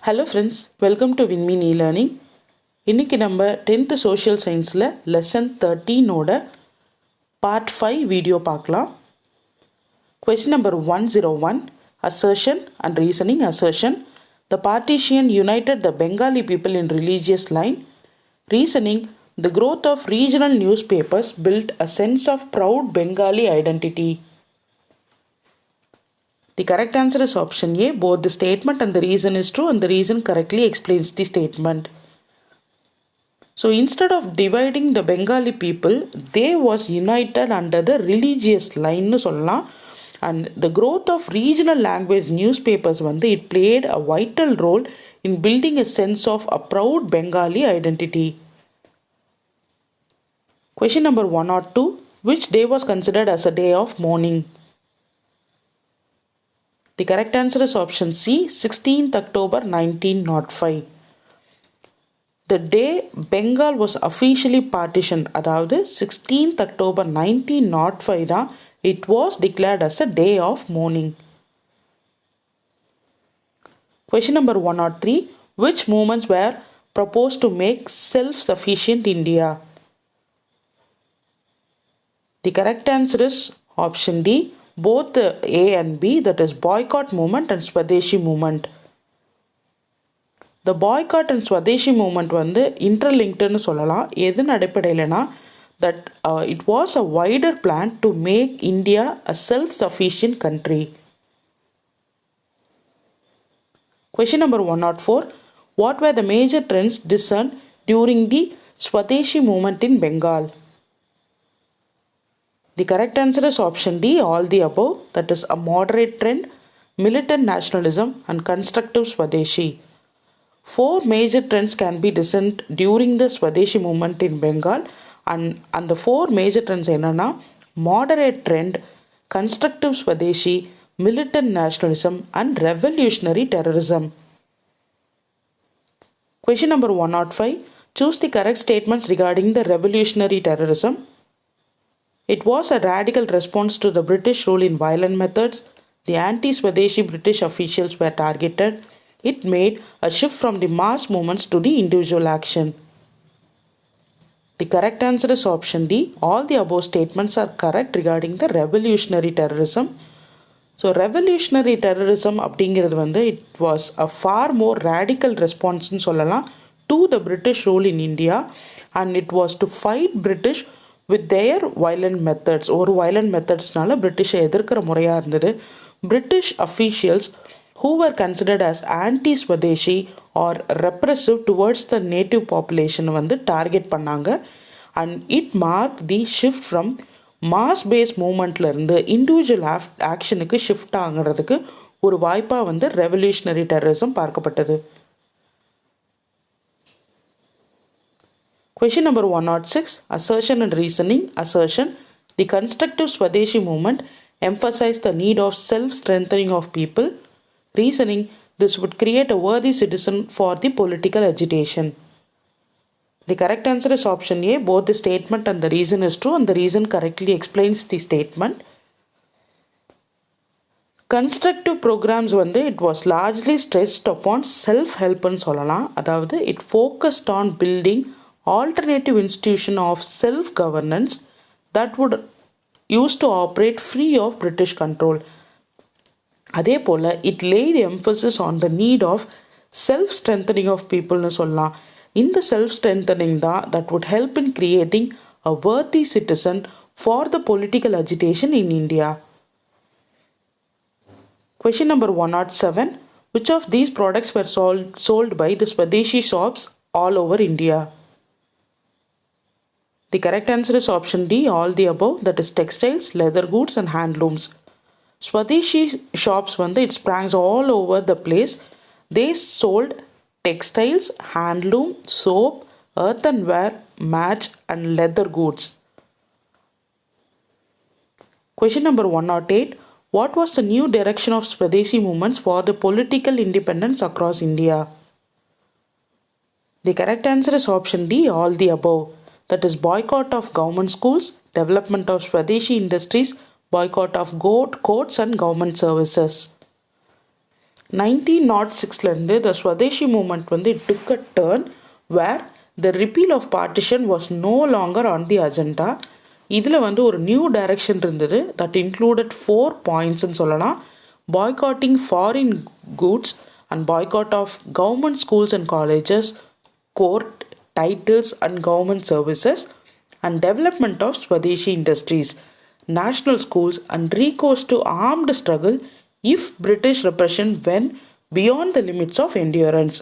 Hello friends, welcome to Vinmeen e learning. இன்றைக்கி நம்ம 10th social சயின்ஸில் லெசன் 13ஓட பார்ட் 5 வீடியோ பார்க்கலாம். Question number 101, assertion and reasoning. Assertion: the partition united the Bengali people in religious line. Reasoning: the growth of regional newspapers built a sense of proud Bengali identity. The correct answer is option A. Both the statement and the reason is true, and the reason correctly explains the statement. So instead of dividing the Bengali people, they was united under the religious line nu sollalam. And the growth of regional language newspapers it played a vital role in building a sense of a proud Bengali identity. Question number 102. Which day was considered as a day of mourning? The correct answer is option C, 16th October 1905. The day Bengal was officially partitioned, அதாவது 16th October 1905 தான் it was declared as a day of mourning. Question number 103. Which movements were proposed to make self-sufficient India? The correct answer is option D, both A and B, that is boycott movement and Swadeshi movement. The boycott and Swadeshi movement interlinked nu sollalam. எதன் அடிப்படையிலனா that it was a wider plan to make India a self-sufficient country. Question number 104. What were the major trends discerned during the Swadeshi movement in Bengal? The correct answer is option D, all the above, that is a moderate trend, militant nationalism and constructive Swadeshi. Four major trends can be discerned during the Swadeshi movement in Bengal, and the four major trends என்னன்னா moderate trend, constructive Swadeshi, militant nationalism and revolutionary terrorism. Question number 105. Choose the correct statements regarding the revolutionary terrorism. It was a radical response to the British rule in violent methods. The anti-Swadeshi British officials were targeted. It made a shift from the mass movements to the individual action. The correct answer is option D. All the above statements are correct regarding the revolutionary terrorism. So revolutionary terrorism அப்படிங்கிறது it was a far more radical response னு சொல்லலாம் to the British rule in India, and it was to fight British with their violent methods. ஒரு violent methodsனால பிரிட்டிஷை எதிர்க்கிற முறையாக இருந்தது. British officials who were considered as anti-Swadeshi or repressive towards the native population target பண்ணாங்க, and it marked the shift from mass based movementல இருந்து individual actionக்கு shift ஆகிறதுக்கு ஒரு வாய்ப்பாக revolutionary terrorism பார்க்கப்பட்டது. Question number 106. Assertion and reasoning. Assertion: the constructive Swadeshi movement emphasized the need of self-strengthening of people. Reasoning: this would create a worthy citizen for the political agitation. The correct answer is option A. Both the statement and the reason is true, and the reason correctly explains the statement. Constructive programs it was largely stressed upon self-help னு சொல்லலாம். அதாவது it focused on building alternative institution of self-governance that would use to operate free of British control. அதே போல it laid emphasis on the need of self-strengthening of people னு சொல்லலாம். இந்த self-strengthening தான் that would help in creating a worthy citizen for the political agitation in India. Question number 107. Which of these products were sold by the Swadeshi shops all over India? The correct answer is option D, all the above, that is textiles, leather goods and handlooms. Swadeshi shops it sprang all over the place. They sold textiles, handloom, soap, earthenware, match and leather goods. Question number 108. What was the new direction of Swadeshi movements for the political independence across India? The correct answer is option D, all the above, that is boycott of government schools, development of Swadeshi industries, boycott of courts and government services. 1906லேருந்து the Swadeshi movement வந்து it took a turn where the repeal of partition was no longer on the agenda. இதில் வந்து ஒரு new direction இருந்தது that included 4 pointsன்னு சொல்லலாம். boycotting foreign goods and boycott of government schools and colleges, court, titles and government services, and development of Swadeshi industries, national schools, and recourse to armed struggle if British repression went beyond the limits of endurance.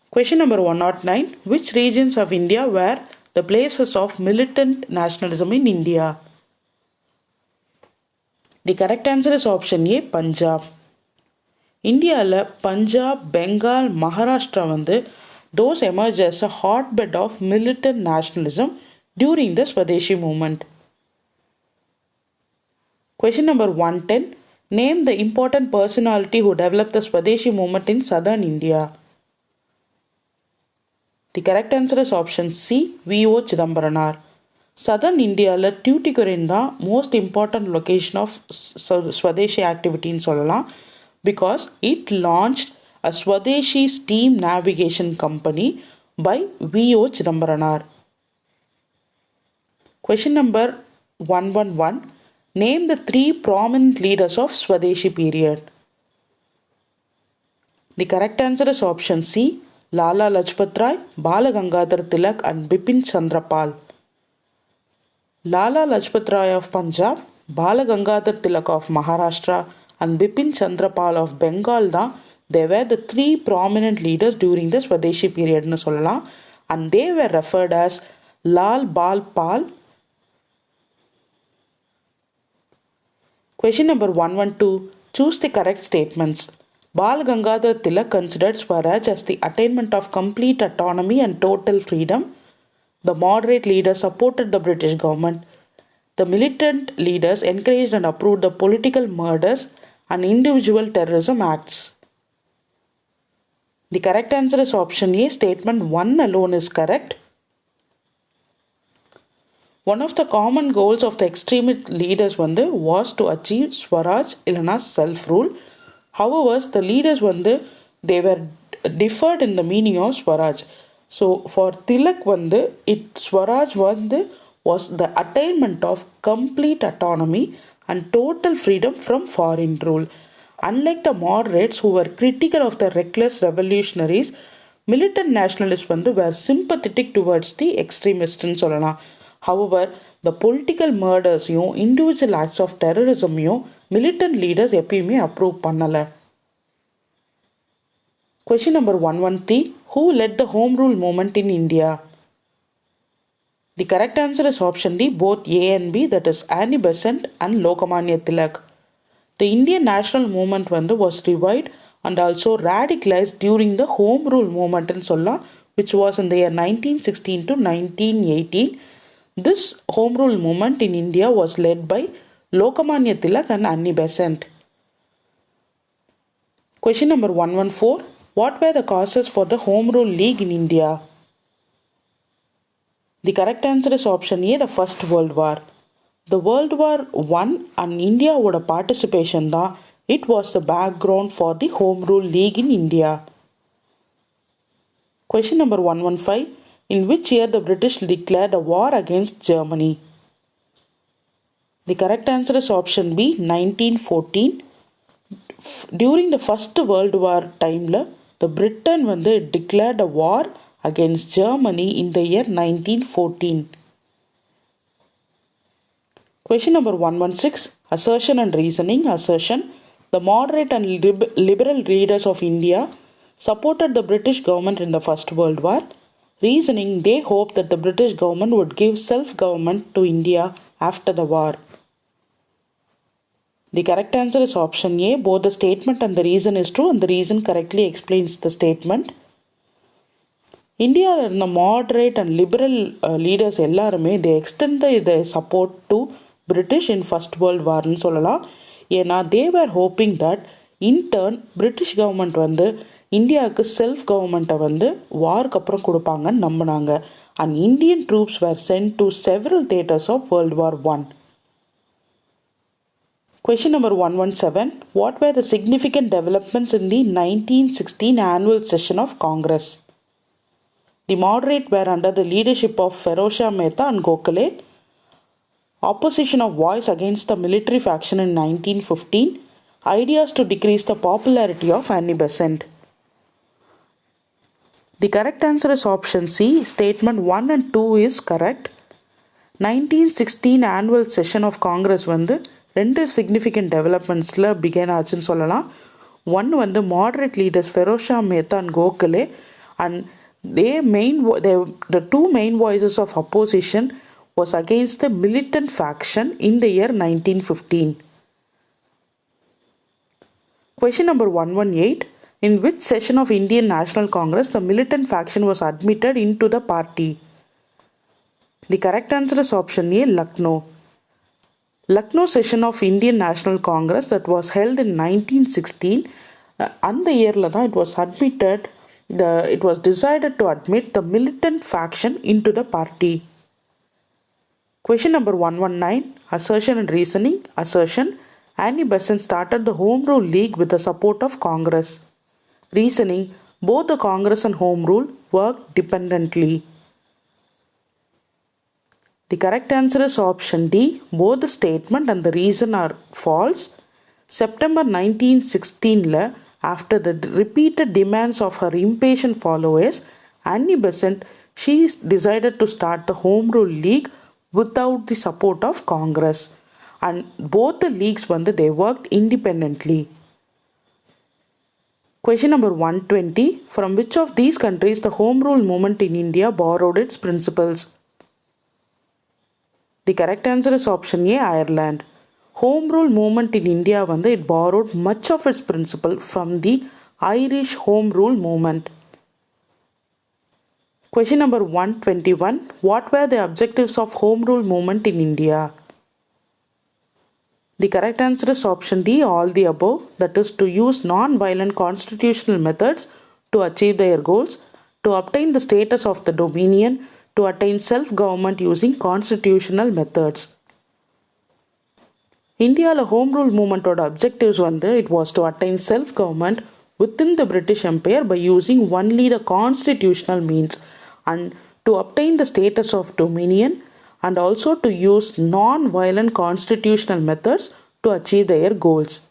Question number 109. Which regions of India were the places of militant nationalism in India? The correct answer is option A, Punjab. இந்தியாவில் பஞ்சாப், பெங்கால், மகாராஷ்டிரா வந்து those emerged as a hotbed of militant nationalism during the Swadeshi movement. Question number 110. Name the important personality who developed the Swadeshi movement in southern India. The correct answer is option C, V.O. Chidambaranaar. Southern இந்தியாவில் டியூட்டிகுரின் தான் most important location of Swadeshi ஆக்டிவிட்டின்னு சொல்லலாம். because it launched a Swadeshi steam navigation company by V.O. Chidambaranaar. Question number 111. Name the 3 prominent leaders of Swadeshi period. The correct answer is option C, Lala Lajpat Rai, Bala Gangadhar Tilak and Bipin Chandra Pal. Lala Lajpat Rai of Punjab, Bala Gangadhar Tilak of Maharashtra and Bipin Chandra Pal of Bengal தான் they were the 3 prominent leaders during the Swadeshi period னு சொல்லலாம். and they were referred as Lal Bal Pal. Question number 112. Choose the correct statements. Bal Gangadhar Tilak considered Swaraj as the attainment of complete autonomy and total freedom. The moderate leaders supported the British government. The militant leaders encouraged and approved the political murders and individual terrorism acts. The correct answer is option A, statement 1 alone is correct. One of the common goals of the extremist leaders was to achieve Swaraj illana self-rule. However, the leaders they were differed in the meaning of Swaraj. So for Tilak Swaraj was the attainment of complete autonomy and total freedom from foreign rule. Unlike the moderates who were critical of the reckless revolutionaries, militant nationalists were sympathetic towards the extremists னு சொல்லலாம். However, the political murders individual acts of terrorism militant leaders எப்பயுமே approve பண்ணல. Question number 113. Who led the home rule movement in India? The correct answer is option D, both A and B, that is Annie Besant and Lokmanya Tilak. The Indian national movement was revived and also radicalized during the home rule movement in Solla, which was in the year 1916 to 1918. This home rule movement in India was led by Lokmanya Tilak and Annie Besant. Question number 114. What were the causes for the Home Rule League in India? The correct answer is option A, the First World War. The World War I and India would participation தான் it was the background for the Home Rule League in India. Question number 115. In which year the British declared a war against Germany? The correct answer is option B, 1914. During the First World War time, the Britain declared a war against Germany in the year 1914. Question number 116. Assertion and reasoning. Assertion. The moderate and liberal leaders of India supported the British government in the First World War. Reasoning. They hoped that the British government would give self-government to India after the war. The correct answer is option A. Both the statement and the reason is true and the reason correctly explains the statement. இந்தியாவில் இருந்த moderate and liberal leaders எல்லாருமே they extended their support to British in First World Warன்னு சொல்லலாம். ஏன்னா they were hoping that in turn British government இந்தியாவுக்கு self கவர்மெண்ட்டை வார்க்கு அப்புறம் கொடுப்பாங்கன்னு நம்பினாங்க. and Indian troops were sent to several theatres of World War I. Question number 117. What were the significant developments in the 1916 annual session of Congress? The moderate were under the leadership of Ferozshah Mehta and Gokhale. Opposition of voice against the military faction in 1915. Ideas to decrease the popularity of Annie Besant. The correct answer is option C. Statement 1 and 2 is correct. 1916 annual session of Congress வந்து ரெண்டு significant developmentsல begin ஆச்சுன்னு சொல்லலாம். One வந்து moderate leaders Ferozshah Mehta and Gokhale, and the two main voices of opposition was against the militant faction in the year 1915. Question number 118. In which session of Indian National Congress the militant faction was admitted into the party? The correct answer is option A, Lucknow. Lucknow session of Indian National Congress that was held in 1916, அந்த இயரில் தான் it was decided to admit the militant faction into the party. Question number 119. Assertion and reasoning. Assertion. Annie Besant started the Home Rule League with the support of Congress. Reasoning. Both the Congress and Home Rule worked dependently. The correct answer is option D. Both the statement and the reason are false. September 1916, after the repeated demands of her impatient followers, Annie Besant, she decided to start the Home Rule League without the support of Congress. And both the leagues they worked independently. Question number 120. From which of these countries the Home Rule movement in India borrowed its principles? The correct answer is option A, Ireland. Home Rule movement in India it borrowed much of its principle from the Irish Home Rule movement. Question number 121. What were the objectives of Home Rule movement in India? The correct answer is option D, all the above. That is to use non-violent constitutional methods to achieve their goals, to obtain the status of the dominion, to attain self-government using constitutional methods. India's Home Rule movement objectives it was to attain self-government within the British Empire by using only the constitutional means, and to obtain the status of dominion, and also to use non-violent constitutional methods to achieve their goals.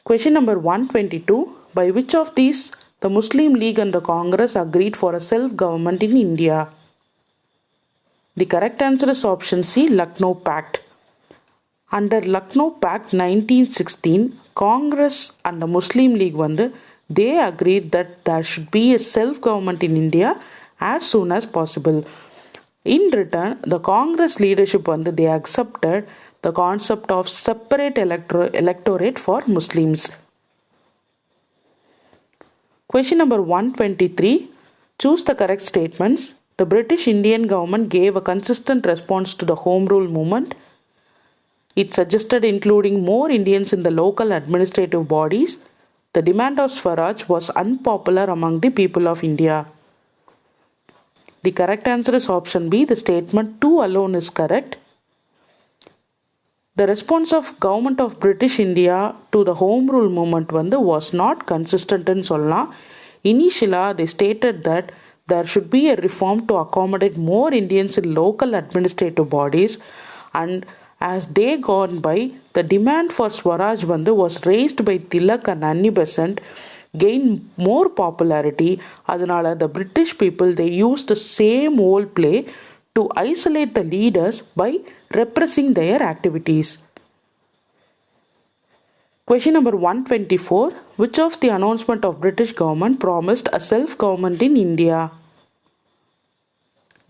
Question number 122. By which of these the Muslim League and the Congress agreed for a self-government in India? The correct answer is option C, Lucknow Pact. Under Lucknow Pact 1916, Congress and the Muslim League they agreed that there should be a self-government in India as soon as possible. In return, the Congress leadership they accepted the concept of separate electorate for Muslims. Question number 123. Choose the correct statements. The British Indian government gave a consistent response to the Home Rule movement. It suggested including more Indians in the local administrative bodies. The demand of Swaraj was unpopular among the people of India. The correct answer is option B. The statement 2 alone is correct. The response of government of British India to the Home Rule movement was not consistent in சொல்லலாம். Initially, they stated that there should be a reform to accommodate more Indians in local administrative bodies, and as day gone by, the demand for Swaraj was raised by Tilak and Annie Besant, gained more popularity. அதனால the British people they used the same old play to isolate the leaders by repressing their activities. Question number 124. Which of the announcement of British government promised a self-government in India?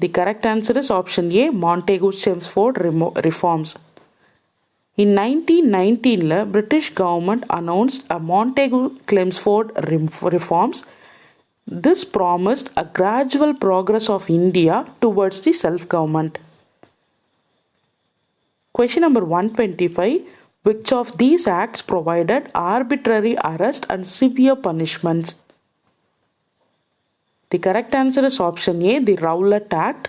The correct answer is option A, Montagu-Chelmsford reforms. In 1919, British government announced a Montagu-Chelmsford reforms. This promised a gradual progress of India towards the self-government. Question number 125. Which of these acts provided arbitrary arrest and severe punishments? The correct answer is option A, the Rowlatt Act.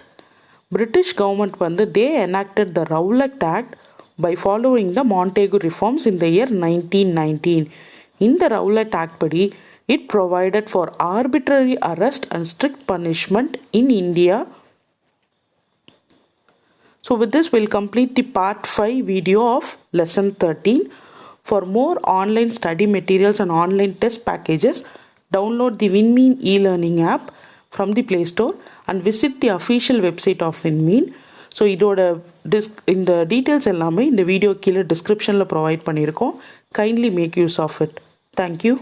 British government they enacted the Rowlatt Act, by following the Montagu reforms in the year 1919. In the Rowlatt Act படி, it provided for arbitrary arrest and strict punishment in India. So with this, we'll complete the part 5 video of lesson 13. For more online study materials and online test packages, download the WinMean e-learning app from the Play Store and visit the official website of WinMean. So இதோட இந்த details எல்லாமே இந்த video கீழே டிஸ்கிரிப்ஷனில் provide பண்ணியிருக்கோம். Kindly make use of it. Thank you.